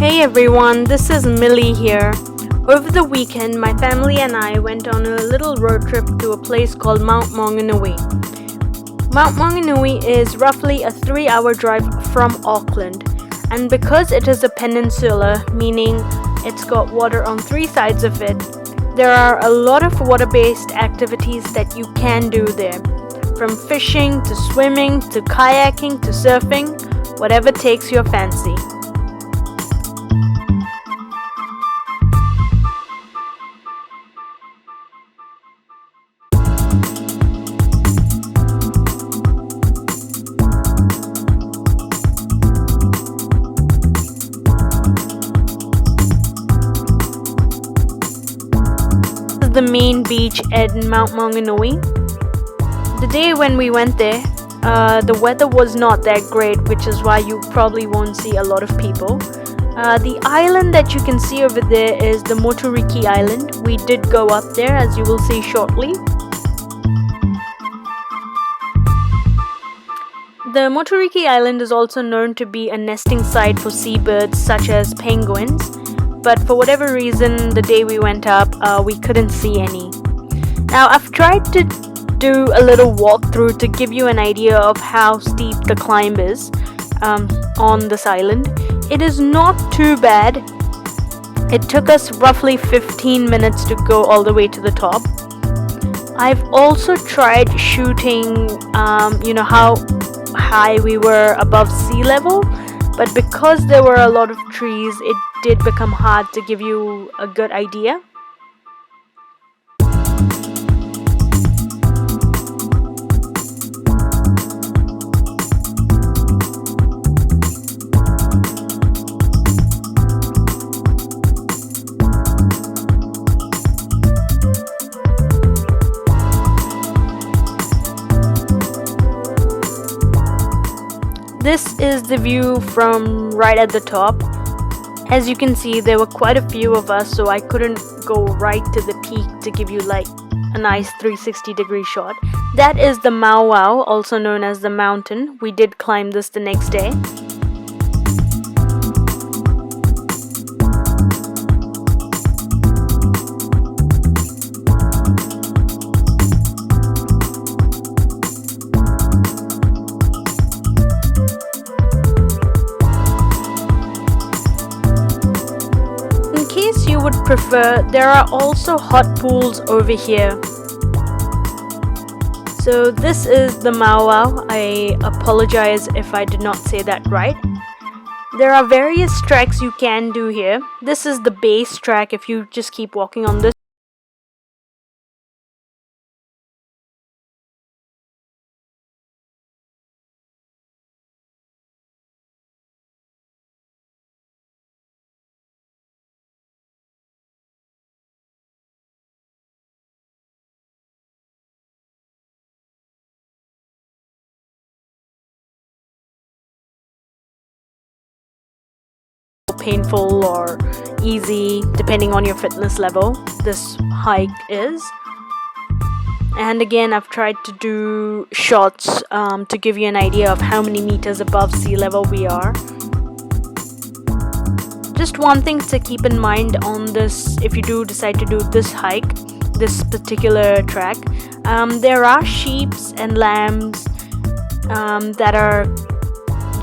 Hey everyone, this is Millie here. Over the weekend, my family and I went on a little road trip to a place called Mount Maunganui. Mount Maunganui is roughly a 3-hour drive from Auckland, and because it is a peninsula, meaning it's got water on 3 sides of it, there are a lot of water-based activities that you can do there. From fishing to swimming to kayaking to surfing, whatever takes your fancy. The main beach at Mount Maunganui. The day when we went there, the weather was not that great, which is why you probably won't see a lot of people. The island that you can see over there is the Moturiki Island. We did go up there, as you will see shortly. The Moturiki Island is also known to be a nesting site for seabirds such as penguins. But for whatever reason, the day we went up, we couldn't see any. Now, I've tried to do a little walkthrough to give you an idea of how steep the climb is on this island. It is not too bad. It took us roughly 15 minutes to go all the way to the top. I've also tried shooting, how high we were above sea level. But because there were a lot of trees, it did become hard to give you a good idea. This is the view from right at the top. As you can see, there were quite a few of us, so I couldn't go right to the peak to give you like a nice 360-degree shot. That is the Mauau, also known as the mountain. We did climb this the next day. You would prefer, there are also hot pools over here. So this is the Mauau. I apologize if I did not say that right. There are various tracks you can do here. This is the base track if you just keep walking on this. Painful or easy depending on your fitness level this hike is. And again, I've tried to do shots to give you an idea of how many meters above sea level we are. Just one thing to keep in mind on this, if you do decide to do this hike, this particular track, there are sheep and lambs that are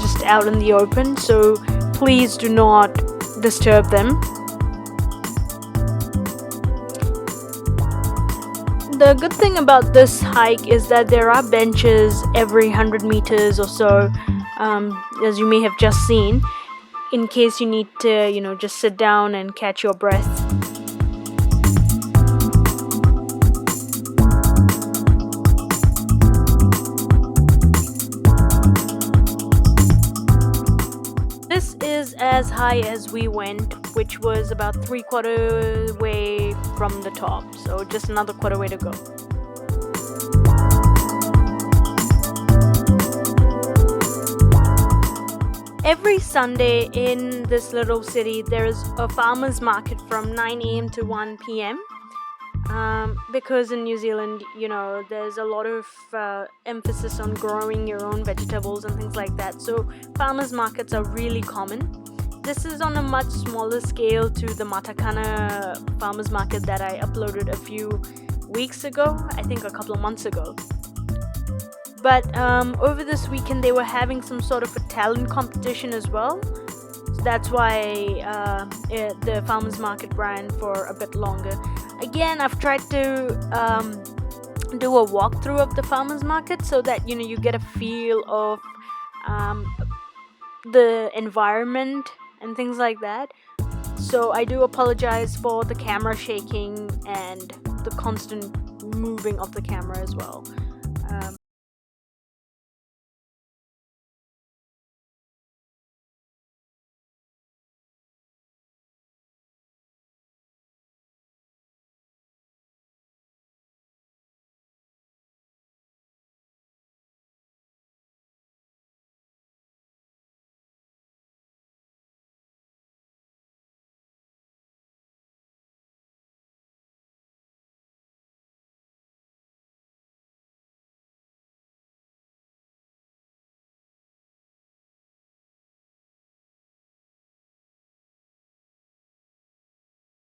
just out in the open, so please do not disturb them. The good thing about this hike is that there are benches every 100 meters or so, as you may have just seen, in case you need to, just sit down and catch your breath. This is as high as we went, which was about 3/4 way from the top, so just another quarter way to go. Every Sunday in this little city, there is a farmer's market from 9 a.m. to 1 p.m. Because in New Zealand, there's a lot of emphasis on growing your own vegetables and things like that. So farmers markets are really common. this is on a much smaller scale to the Matakana farmers market that I uploaded a few weeks ago, I think a couple of months ago. But over this weekend they were having some sort of a talent competition as well. So that's why the farmers market ran for a bit longer. Again, I've tried to do a walkthrough of the farmers market so that you get a feel of the environment and things like that. So I do apologize for the camera shaking and the constant moving of the camera as well.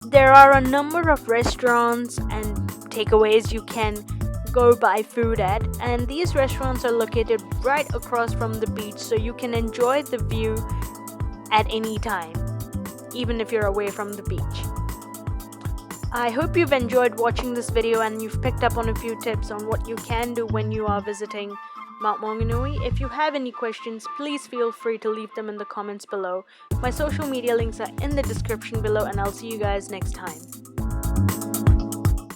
There are a number of restaurants and takeaways you can go buy food at, and these restaurants are located right across from the beach, so you can enjoy the view at any time, even if you're away from the beach. I hope you've enjoyed watching this video and you've picked up on a few tips on what you can do when you are visiting Mount Maunganui. If you have any questions, please feel free to leave them in the comments below. My social media links are in the description below, and I'll see you guys next time.